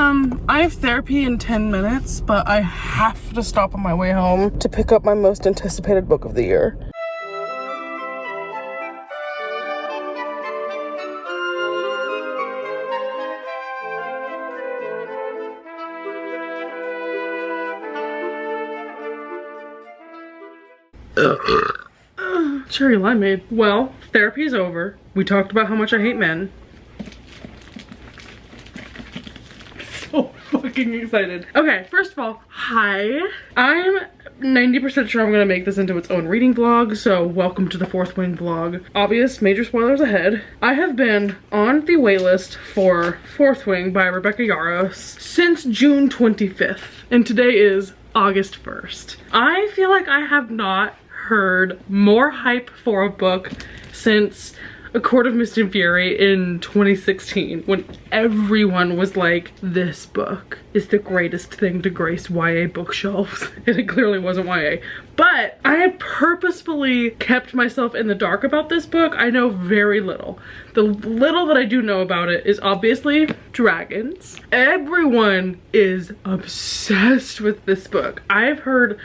I have therapy in 10 minutes, but I have to stop on my way home to pick up my most anticipated book of the year. Cherry limeade. Well, therapy's over. We talked about how much I hate men. So fucking excited. Okay, first of all, hi. I'm 90% sure I'm gonna make this into its own reading vlog, so welcome to the Fourth Wing vlog. Obvious major spoilers ahead. I have been on the waitlist for Fourth Wing by Rebecca Yarros since June 25th, and today is August 1st. I feel like I have not heard more hype for a book since A Court of Mist and Fury in 2016, when everyone was like, this book is the greatest thing to grace YA bookshelves. And it clearly wasn't YA. But I have purposefully kept myself in the dark about this book. I know very little. The little that I do know about it is obviously dragons. Everyone is obsessed with this book. I've heard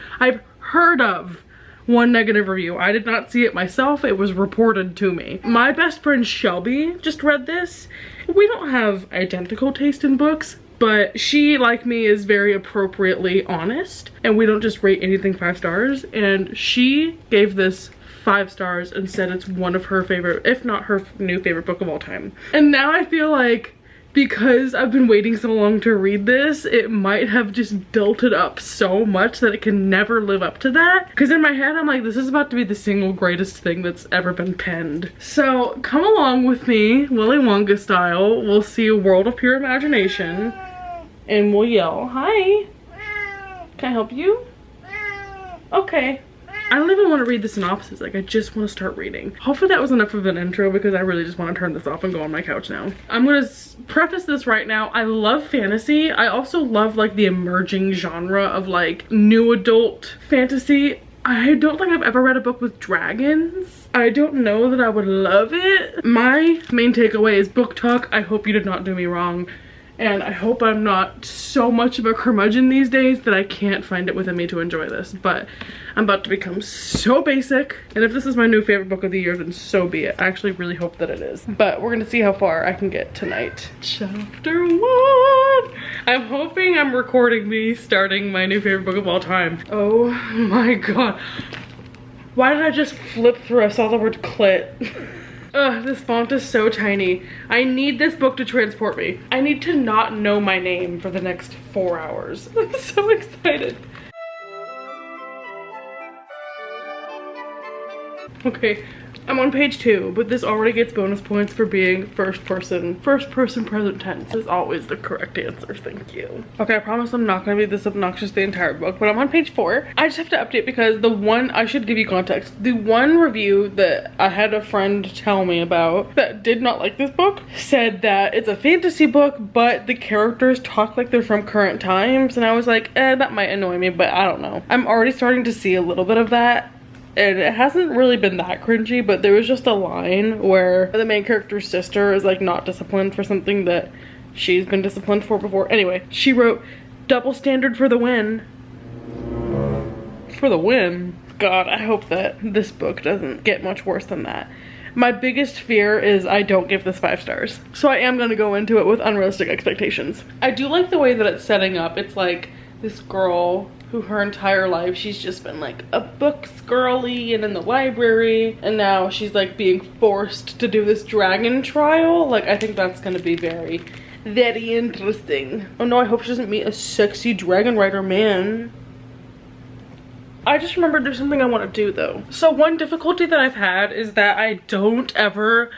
of one negative review. I did not see it myself. It was reported to me. My best friend Shelby just read this. We don't have identical taste in books, but she, like me, is very appropriately honest, and we don't just rate anything 5 stars. And she gave this 5 stars and said it's one of her favorite, if not her new favorite book of all time. And now I feel like, because I've been waiting so long to read this, it might have just built up so much that it can never live up to that. Because in my head, I'm like, this is about to be the single greatest thing that's ever been penned. So come along with me, Willy Wonka style. We'll see a world of pure imagination. And we'll yell, hi. Can I help you? Okay. I don't even want to read the synopsis. Like, I just want to start reading. Hopefully that was enough of an intro, because I really just want to turn this off and go on my couch now. I'm gonna preface this right now. I love fantasy. I also love like the emerging genre of like new adult fantasy. I don't think I've ever read a book with dragons. I don't know that I would love it. My main takeaway is book talk. I hope you did not do me wrong. And I hope I'm not so much of a curmudgeon these days that I can't find it within me to enjoy this. But I'm about to become so basic. And if this is my new favorite book of the year, then so be it. I actually really hope that it is. But we're gonna see how far I can get tonight. Chapter 1. I'm hoping I'm recording me starting my new favorite book of all time. Oh my god. Why did I just flip through? I saw the word clit. Ugh, this font is so tiny. I need this book to transport me. I need to not know my name for the next 4 hours. I'm so excited. Okay, I'm on page 2, but this already gets bonus points for being first person. First person present tense is always the correct answer, thank you. Okay, I promise I'm not gonna be this obnoxious the entire book, but I'm on page 4. I just have to update because I should give you context. The one review that I had a friend tell me about that did not like this book said that it's a fantasy book, but the characters talk like they're from current times, and I was like, that might annoy me, but I don't know. I'm already starting to see a little bit of that. And it hasn't really been that cringy, but there was just a line where the main character's sister is like not disciplined for something that she's been disciplined for before. Anyway, she wrote, double standard for the win. For the win? God, I hope that this book doesn't get much worse than that. My biggest fear is I don't give this 5 stars. So I am gonna go into it with unrealistic expectations. I do like the way that it's setting up. It's like this girl who her entire life she's just been like a books girly and in the library, and now she's like being forced to do this dragon trial. Like, I think that's gonna be very, very interesting. Oh no, I hope she doesn't meet a sexy dragon rider man. I just remembered there's something I want to do though. So one difficulty that I've had is that I don't ever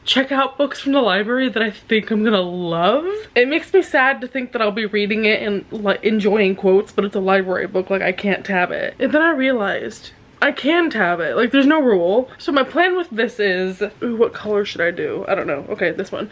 check out books from the library that I think I'm gonna love. It makes me sad to think that I'll be reading it and like enjoying quotes, but it's a library book, like I can't tab it. And then I realized I can tab it, like there's no rule. So my plan with this is, ooh, what color should I do? I don't know. Okay, this one.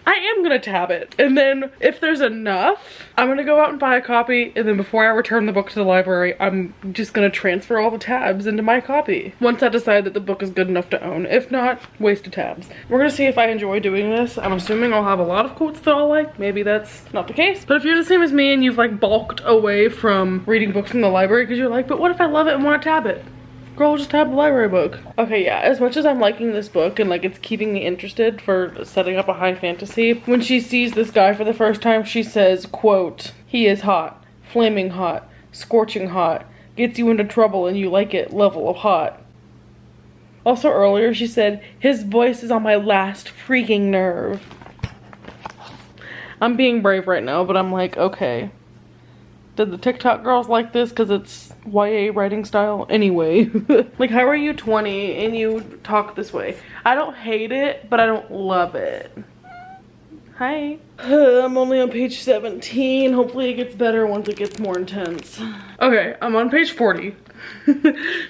I am gonna tab it. And then if there's enough, I'm gonna go out and buy a copy. And then before I return the book to the library, I'm just gonna transfer all the tabs into my copy. Once I decide that the book is good enough to own. If not, waste of tabs. We're gonna see if I enjoy doing this. I'm assuming I'll have a lot of quotes that I'll like. Maybe that's not the case. But if you're the same as me and you've like bulked away from reading books from the library because you're like, but what if I love it and want to tab it? Girl, just tab the library book. Okay, yeah, as much as I'm liking this book and like it's keeping me interested for setting up a high fantasy, when she sees this guy for the first time, she says, quote, "He is hot, flaming hot, scorching hot, gets you into trouble and you like it, level of hot." Also earlier she said, "His voice is on my last freaking nerve." I'm being brave right now, but I'm like, okay. Did the TikTok girls like this because it's YA writing style? Anyway. Like, how are you 20 and you talk this way? I don't hate it, but I don't love it. Hi. I'm only on page 17. Hopefully it gets better once it gets more intense. Okay, I'm on page 40.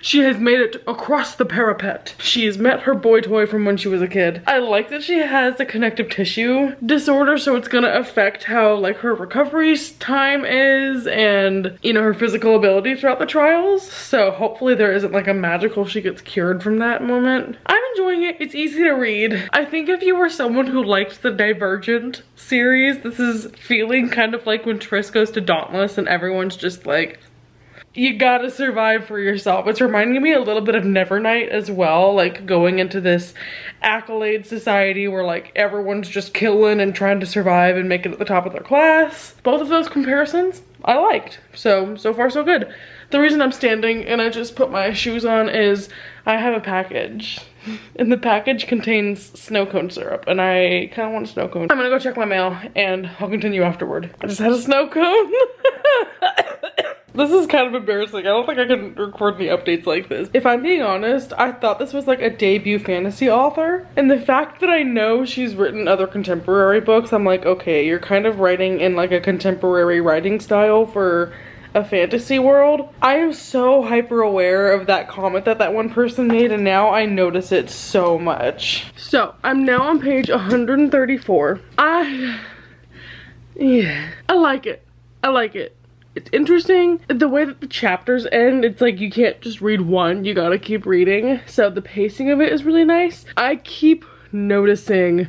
She has made it across the parapet. She has met her boy toy from when she was a kid. I like that she has a connective tissue disorder, so it's gonna affect how like her recovery time is and, you know, her physical ability throughout the trials. So hopefully there isn't like a magical she gets cured from that moment. I'm enjoying it. It's easy to read. I think if you were someone who liked the Divergent series, this is feeling kind of like when Triss goes to Dauntless and everyone's just like, you gotta survive for yourself. It's reminding me a little bit of Nevernight as well, like going into this accolade society where like everyone's just killing and trying to survive and make it at the top of their class. Both of those comparisons I liked. So far so good. The reason I'm standing and I just put my shoes on is I have a package. And the package contains snow cone syrup and I kind of want a snow cone. I'm gonna go check my mail and I'll continue afterward. I just had a snow cone. This is kind of embarrassing. I don't think I can record the updates like this. If I'm being honest, I thought this was like a debut fantasy author. And the fact that I know she's written other contemporary books, I'm like, okay, you're kind of writing in like a contemporary writing style for a fantasy world. I am so hyper aware of that comment that that one person made and now I notice it so much. So I'm now on page 134. I like it. I like it. It's interesting. The way that the chapters end, it's like you can't just read one, you gotta keep reading. So the pacing of it is really nice. I keep noticing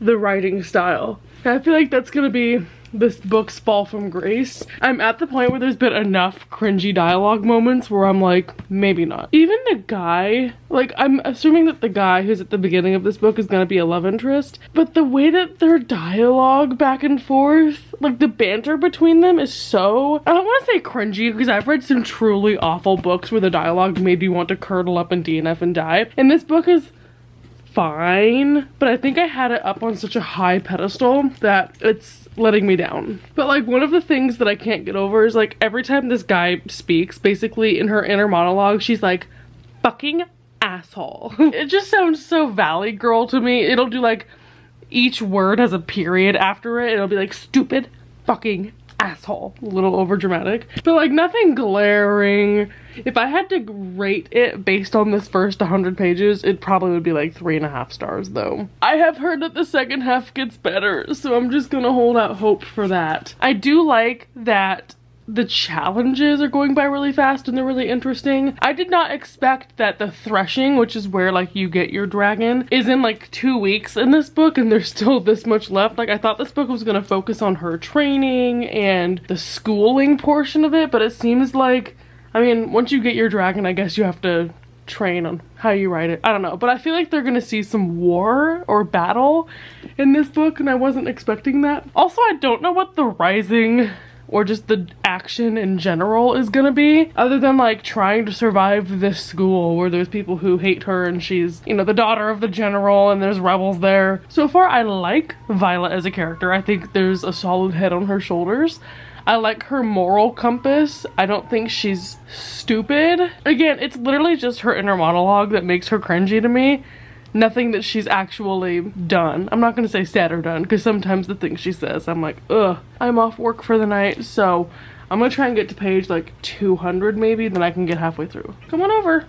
the writing style. I feel like that's gonna be this book's fall from grace. I'm at the point where there's been enough cringy dialogue moments where I'm like, maybe not. Even the guy, like I'm assuming that the guy who's at the beginning of this book is gonna be a love interest, but the way that their dialogue back and forth, like the banter between them is so, I don't want to say cringy because I've read some truly awful books where the dialogue made me want to curdle up and DNF and die. And this book is fine, but I think I had it up on such a high pedestal that it's letting me down. But like one of the things that I can't get over is like every time this guy speaks, basically in her inner monologue, she's like, fucking asshole. It just sounds so Valley Girl to me. It'll do like each word has a period after it. It'll be like stupid fucking asshole. A little over dramatic, but like nothing glaring. If I had to rate it based on this first 100 pages, it probably would be like 3.5 stars though. I have heard that the second half gets better, so I'm just gonna hold out hope for that. I do like that the challenges are going by really fast and they're really interesting. I did not expect that the threshing, which is where like you get your dragon, is in like 2 weeks in this book and there's still this much left. Like I thought this book was gonna focus on her training and the schooling portion of it, but it seems like, I mean, once you get your dragon, I guess you have to train on how you write it. I don't know, but I feel like they're gonna see some war or battle in this book and I wasn't expecting that. Also, I don't know what the rising or just the action in general is gonna be, other than like trying to survive this school where there's people who hate her and she's, you know, the daughter of the general and there's rebels there. So far I like Violet as a character. I think there's a solid head on her shoulders. I like her moral compass. I don't think she's stupid. Again, it's literally just her inner monologue that makes her cringy to me. Nothing that she's actually done. I'm not gonna say said or done, because sometimes the things she says, I'm like, ugh. I'm off work for the night, so I'm gonna try and get to page like 200 maybe, then I can get halfway through. Come on over.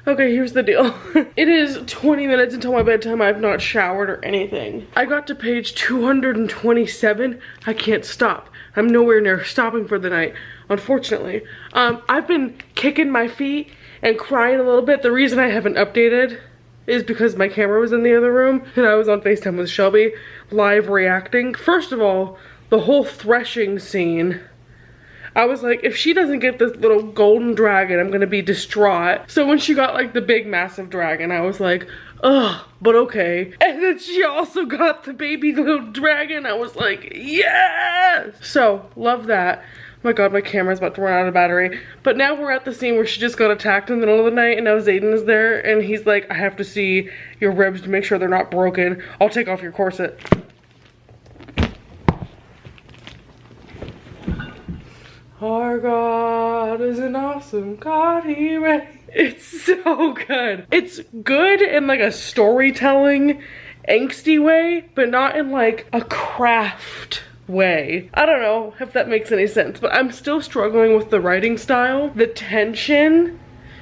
Okay, here's the deal. It is 20 minutes until my bedtime. I've not showered or anything. I got to page 227. I can't stop. I'm nowhere near stopping for the night, unfortunately. I've been kicking my feet and crying a little bit. The reason I haven't updated is because my camera was in the other room and I was on FaceTime with Shelby, live reacting. First of all, the whole threshing scene, I was like, if she doesn't get this little golden dragon, I'm gonna be distraught. So when she got like the big massive dragon, I was like, ugh, but okay. And then she also got the baby little dragon. I was like, yes! So, love that. Oh my god, my camera's about to run out of battery. But now we're at the scene where she just got attacked in the middle of the night and now Zayden is there and he's like, I have to see your ribs to make sure they're not broken. I'll take off your corset. Our God is an awesome God, he reigns. It's so good. It's good in like a storytelling, angsty way, but not in like a craft way. I don't know if that makes any sense, but I'm still struggling with the writing style. The tension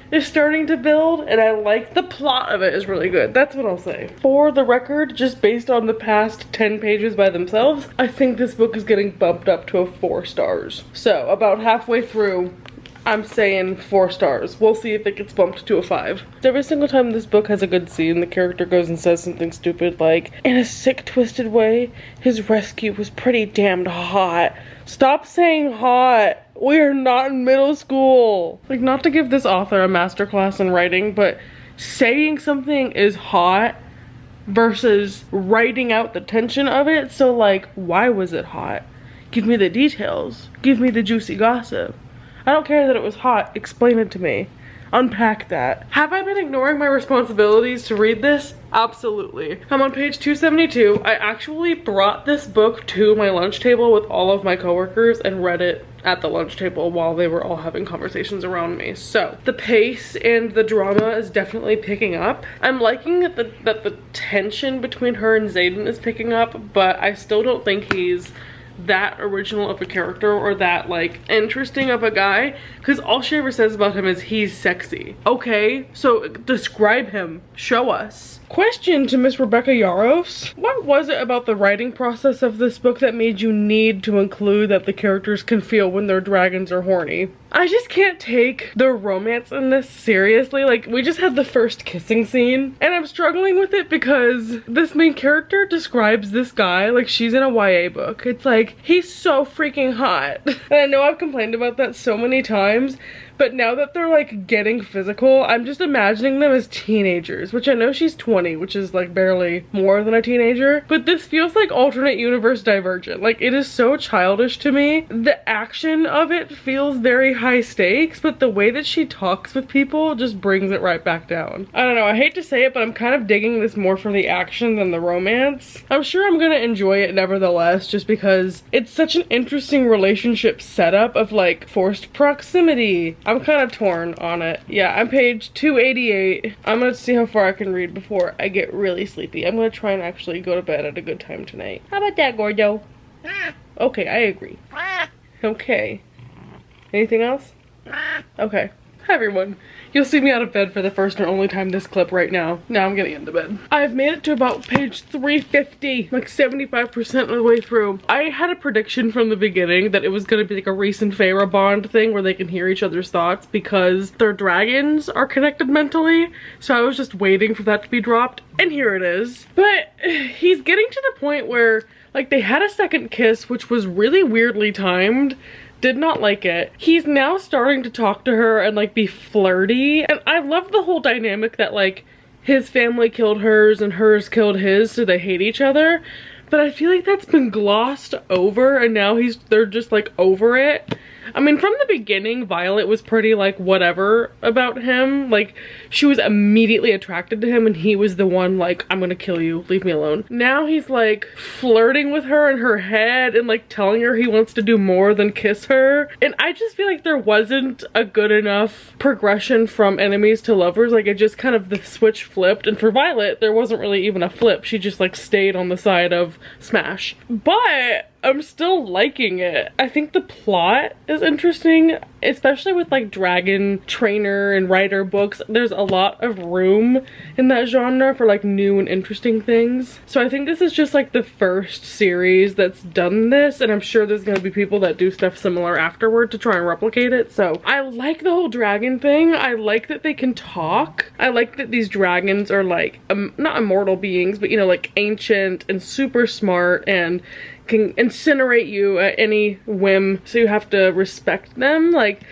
is starting to build and I like the plot of it is really good. That's what I'll say. For the record, just based on the past 10 pages by themselves, I think this book is getting bumped up to a 4 stars. So about halfway through, I'm saying 4 stars. We'll see if it gets bumped to a 5. Every single time this book has a good scene, the character goes and says something stupid like, in a sick, twisted way, his rescue was pretty damned hot. Stop saying hot. We are not in middle school. Like, not to give this author a masterclass in writing, but saying something is hot versus writing out the tension of it. So like, why was it hot? Give me the details. Give me the juicy gossip. I don't care that it was hot. Explain it to me. Unpack that. Have I been ignoring my responsibilities to read this? Absolutely. I'm on page 272. I actually brought this book to my lunch table with all of my coworkers and read it at the lunch table while they were all having conversations around me. So the pace and the drama is definitely picking up. I'm liking that the tension between her and Zayden is picking up, but I still don't think he's that original of a character or that like interesting of a guy, because all she ever says about him is he's sexy. Okay, so describe him, show us. Question to Miss Rebecca Yaros. What was it about the writing process of this book that made you need to include that the characters can feel when their dragons are horny? I just can't take the romance in this seriously. Like, we just had the first kissing scene and I'm struggling with it because this main character describes this guy like she's in a YA book. It's like, he's so freaking hot. And I know I've complained about that so many times, but now that they're like getting physical, I'm just imagining them as teenagers, which I know she's 20, which is like barely more than a teenager, but this feels like alternate universe Divergent. Like, it is so childish to me. The action of it feels very high stakes, but the way that she talks with people just brings it right back down. I don't know, I hate to say it, but I'm kind of digging this more for the action than the romance. I'm sure I'm gonna enjoy it nevertheless, just because it's such an interesting relationship setup of like forced proximity. I'm kind of torn on it. Yeah, I'm page 288. I'm gonna see how far I can read before I get really sleepy. I'm gonna try and actually go to bed at a good time tonight. How about that, Gordo? Okay, I agree. Okay. Anything else? Okay. Hi everyone. You'll see me out of bed for the first and only time this clip right now. Now I'm getting into bed. I've made it to about page 350, like 75% of the way through. I had a prediction from the beginning that it was gonna be like a Reese and Feyre bond thing where they can hear each other's thoughts because their dragons are connected mentally. So I was just waiting for that to be dropped, and here it is. But he's getting to the point where like they had a second kiss, which was really weirdly timed. Did not like it. He's now starting to talk to her and like be flirty, and I love the whole dynamic that like his family killed hers and hers killed his, so they hate each other. But I feel like that's been glossed over and now they're just like over it. I mean, from the beginning, Violet was pretty like whatever about him. Like, she was immediately attracted to him and he was the one like, I'm gonna kill you, leave me alone. Now he's like flirting with her in her head and like telling her he wants to do more than kiss her. And I just feel like there wasn't a good enough progression from enemies to lovers. Like, it just kind of, the switch flipped. And for Violet, there wasn't really even a flip. She just like stayed on the side of smash. But I'm still liking it. I think the plot is interesting, especially with like dragon trainer and writer books. There's a lot of room in that genre for like new and interesting things. So I think this is just like the first series that's done this, and I'm sure there's gonna be people that do stuff similar afterward to try and replicate it. So I like the whole dragon thing. I like that they can talk. I like that these dragons are like not immortal beings, but you know, like ancient and super smart and can incinerate you at any whim, so you have to respect them. Like,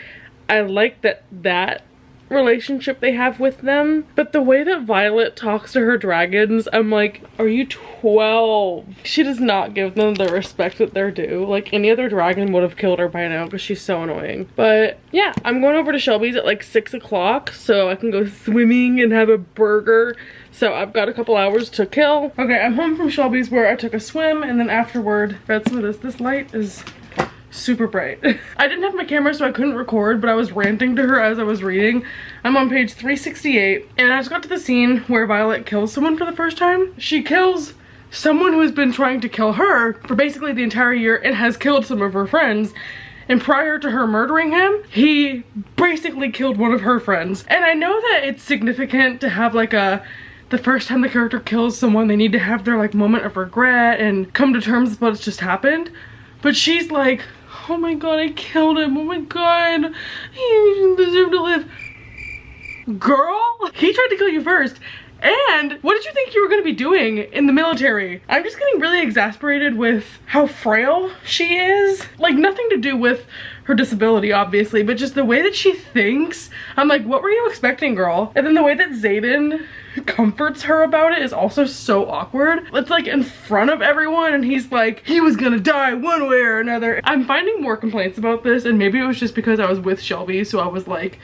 I like that relationship they have with them. But the way that Violet talks to her dragons, I'm like, are you 12? She does not give them the respect that they're due. Like, any other dragon would have killed her by now because she's so annoying. But yeah, I'm going over to Shelby's at like 6 o'clock so I can go swimming and have a burger. So I've got a couple hours to kill. Okay, I'm home from Shelby's where I took a swim, and then afterward read some of this. This light is super bright. I didn't have my camera so I couldn't record, but I was ranting to her as I was reading. I'm on page 368, and I just got to the scene where Violet kills someone for the first time. She kills someone who has been trying to kill her for basically the entire year and has killed some of her friends. And prior to her murdering him, he basically killed one of her friends. And I know that it's significant to have like the first time the character kills someone, they need to have their like moment of regret and come to terms with what's just happened. But she's like, oh my god, I killed him, oh my god, he doesn't deserve to live. Girl, he tried to kill you first. And what did you think you were going to be doing in the military? I'm just getting really exasperated with how frail she is. Like, nothing to do with her disability, obviously, but just the way that she thinks. I'm like, what were you expecting, girl? And then the way that Xaden comforts her about it is also so awkward. It's like in front of everyone, and he's like, he was gonna die one way or another. I'm finding more complaints about this, and maybe it was just because I was with Shelby, so I was like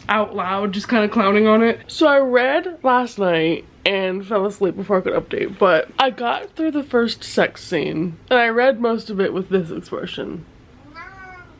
out loud just kind of clowning on it. So I read last night and fell asleep before I could update, but I got through the first sex scene and I read most of it with this expression.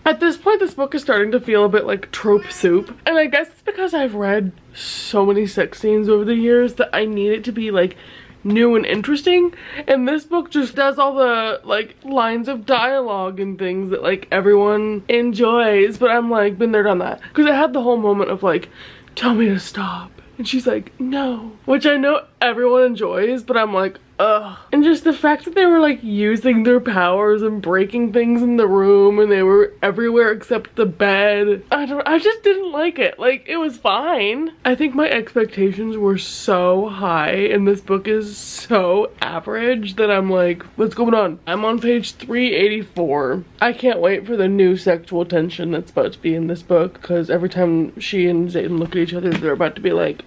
At this point, this book is starting to feel a bit like trope soup, and I guess it's because I've read so many sex scenes over the years that I need it to be like new and interesting, and this book just does all the like lines of dialogue and things that like everyone enjoys, but I'm like, been there, done that, because it had the whole moment of like, tell me to stop, and she's like, no, which I know everyone enjoys, but I'm like, ugh. And just the fact that they were like using their powers and breaking things in the room, and they were everywhere except the bed. I just didn't like it. Like, it was fine. I think my expectations were so high and this book is so average that I'm like, what's going on? I'm on page 384. I can't wait for the new sexual tension that's about to be in this book, because every time she and Xaden look at each other, they're about to be like,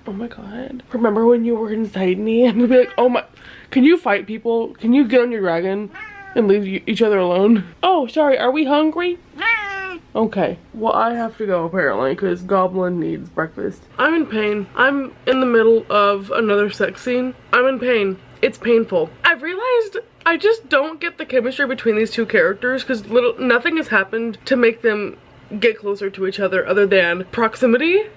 oh my god, remember when you were inside me? I'm gonna be like, oh my, can you fight people? Can you get on your dragon and leave each other alone? Oh, sorry, are we hungry? Okay, well, I have to go apparently because Goblin needs breakfast. I'm in pain. I'm in the middle of another sex scene. I'm in pain. It's painful. I've realized I just don't get the chemistry between these two characters because nothing has happened to make them get closer to each other than proximity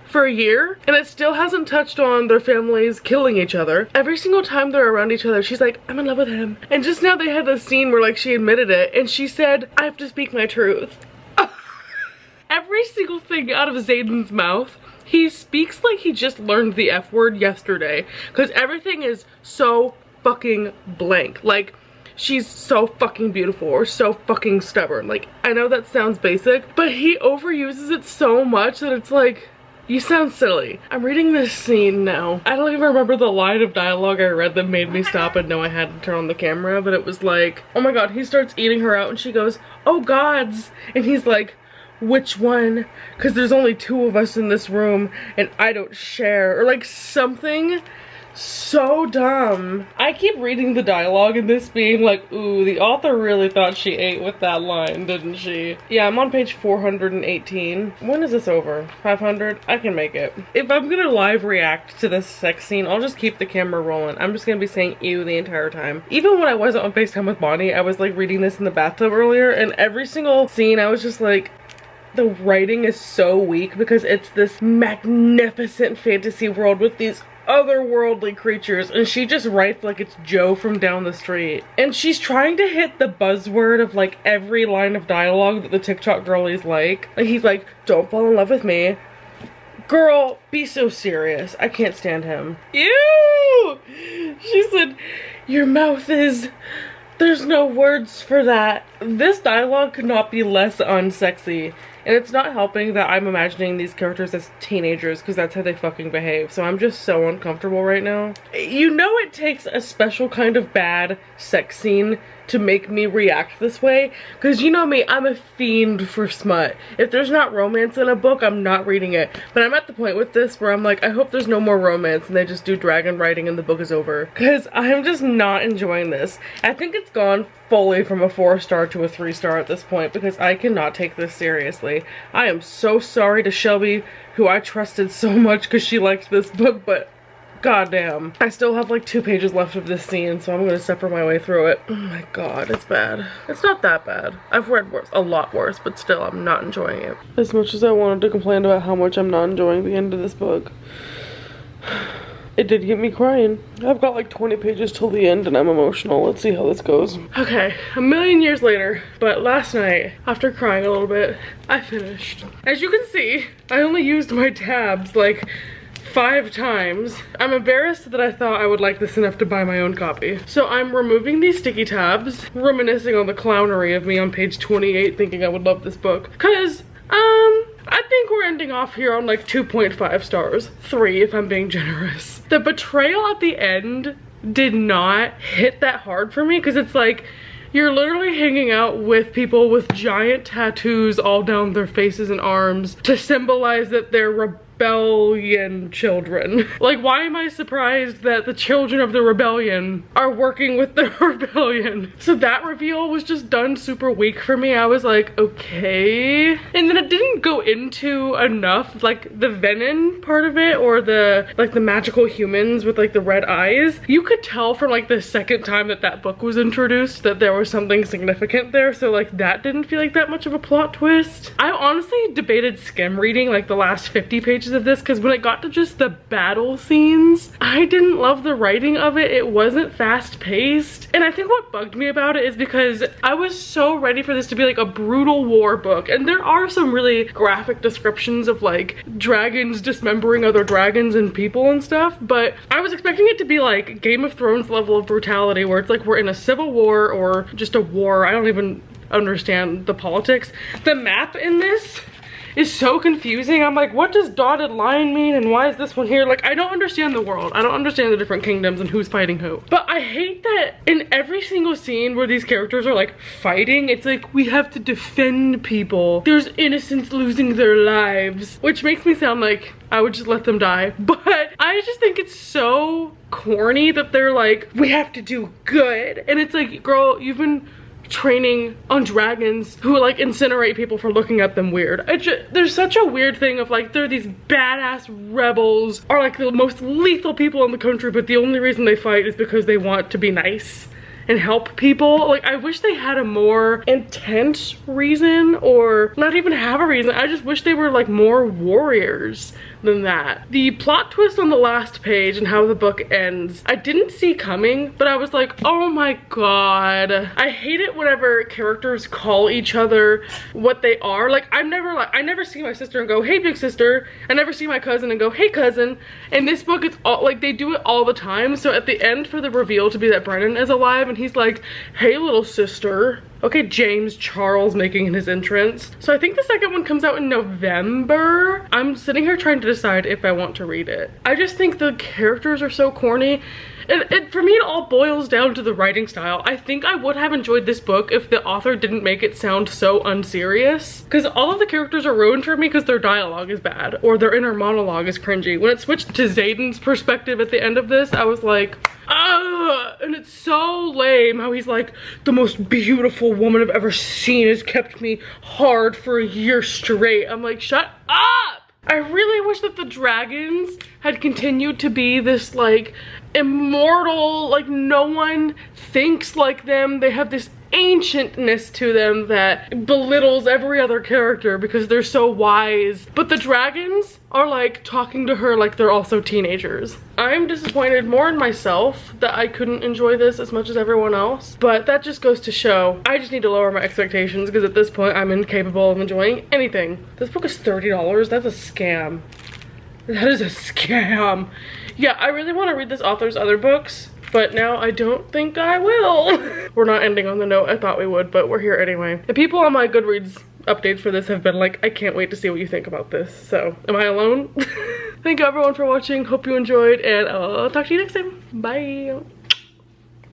for a year, and it still hasn't touched on their families killing each other. Every single time they're around each other, she's like, I'm in love with him. And just now they had this scene where like she admitted it, and she said, I have to speak my truth. Every single thing out of Xaden's mouth, he speaks like he just learned the F word yesterday, because everything is so fucking blank. Like, she's so fucking beautiful or so fucking stubborn. Like, I know that sounds basic, but he overuses it so much that it's like, you sound silly. I'm reading this scene now. I don't even remember the line of dialogue I read that made me stop and know I had to turn on the camera, but it was like, oh my god, he starts eating her out and she goes, oh gods, and he's like, which one? Because there's only 2 of us in this room and I don't share, or like something so dumb. I keep reading the dialogue and this being like, ooh, the author really thought she ate with that line, didn't she? Yeah, I'm on page 418. When is this over? 500? I can make it. If I'm gonna live react to this sex scene, I'll just keep the camera rolling. I'm just gonna be saying ew the entire time. Even when I wasn't on FaceTime with Bonnie, I was like reading this in the bathtub earlier, and every single scene I was just like, the writing is so weak because it's this magnificent fantasy world with these otherworldly creatures, and she just writes like it's Joe from down the street. And she's trying to hit the buzzword of like every line of dialogue that the TikTok girlies like. Like he's like, don't fall in love with me. Girl, be so serious. I can't stand him. Ew! She said, your mouth is... There's no words for that. This dialogue could not be less unsexy. And it's not helping that I'm imagining these characters as teenagers because that's how they fucking behave. So I'm just so uncomfortable right now. You know it takes a special kind of bad sex scene to make me react this way. Because you know me, I'm a fiend for smut. If there's not romance in a book, I'm not reading it. But I'm at the point with this where I'm like, I hope there's no more romance and they just do dragon writing and the book is over. Because I'm just not enjoying this. I think it's gone fully from a 4-star to a 3-star at this point because I cannot take this seriously. I am so sorry to Shelby, who I trusted so much because she liked this book, but goddamn. I still have like 2 pages left of this scene, so I'm gonna suffer my way through it. Oh my god, it's bad. It's not that bad. I've read worse, a lot worse, but still I'm not enjoying it. As much as I wanted to complain about how much I'm not enjoying the end of this book, it did get me crying. I've got like 20 pages till the end and I'm emotional. Let's see how this goes. Okay, a million years later, but last night, after crying a little bit, I finished. As you can see, I only used my tabs like 5 times. I'm embarrassed that I thought I would like this enough to buy my own copy. So I'm removing these sticky tabs, reminiscing on the clownery of me on page 28 thinking I would love this book. Cause, I think we're ending off here on like 2.5 stars. 3 if I'm being generous. The betrayal at the end did not hit that hard for me because it's like, you're literally hanging out with people with giant tattoos all down their faces and arms to symbolize that they're rebellion children. Like, why am I surprised that the children of the rebellion are working with the rebellion? So that reveal was just done super weak for me. I was like, okay. And then it didn't go into enough, like the venom part of it, or the like the magical humans with like the red eyes. You could tell from like the second time that that book was introduced that there was something significant there. So like that didn't feel like that much of a plot twist. I honestly debated skim reading like the last 50 pages of this because when it got to just the battle scenes, I didn't love the writing of it. It wasn't fast paced. And I think what bugged me about it is because I was so ready for this to be like a brutal war book. And there are some really graphic descriptions of like dragons dismembering other dragons and people and stuff. But I was expecting it to be like Game of Thrones level of brutality where it's like we're in a civil war or just a war. I don't even understand the politics. The map in this is so confusing. I'm like, what does dotted line mean and why is this one here? Like, I don't understand the world. I don't understand the different kingdoms and who's fighting who. But I hate that in every single scene where these characters are like fighting, it's like we have to defend people. There's innocents losing their lives, which makes me sound like I would just let them die. But I just think it's so corny that they're like, we have to do good. And it's like, girl, you've been training on dragons who like incinerate people for looking at them weird. There's such a weird thing of like, they're these badass rebels, are like the most lethal people in the country, but the only reason they fight is because they want to be nice and help people. Like, I wish they had a more intense reason, or not even have a reason. I just wish they were like more warriors than that. The plot twist on the last page and how the book ends, I didn't see coming, but I was like, oh my god. I hate it whenever characters call each other what they are. Like, I never see my sister and go, hey big sister. I never see my cousin and go, hey cousin. In this book, it's all like, they do it all the time. So at the end, for the reveal to be that Brennan is alive and he's like, hey little sister. Okay, James Charles making his entrance. So I think the second one comes out in November. I'm sitting here trying to decide if I want to read it. I just think the characters are so corny. And for me, it all boils down to the writing style. I think I would have enjoyed this book if the author didn't make it sound so unserious. Because all of the characters are ruined for me because their dialogue is bad or their inner monologue is cringy. When it switched to Xaden's perspective at the end of this, I was like, ugh! And it's so lame how he's like, the most beautiful woman I've ever seen has kept me hard for a year straight. I'm like, shut up! I really wish that the dragons had continued to be this like immortal, like no one thinks like them. They have this ancientness to them that belittles every other character because they're so wise. But the dragons are like talking to her like they're also teenagers. I'm disappointed more in myself that I couldn't enjoy this as much as everyone else, but that just goes to show I just need to lower my expectations because at this point I'm incapable of enjoying anything. This book is $30. That's a scam. That is a scam. Yeah, I really want to read this author's other books, but now I don't think I will. We're not ending on the note I thought we would, but we're here anyway. The people on my Goodreads updates for this have been like, I can't wait to see what you think about this. So, am I alone? Thank you everyone for watching. Hope you enjoyed, and I'll talk to you next time. Bye.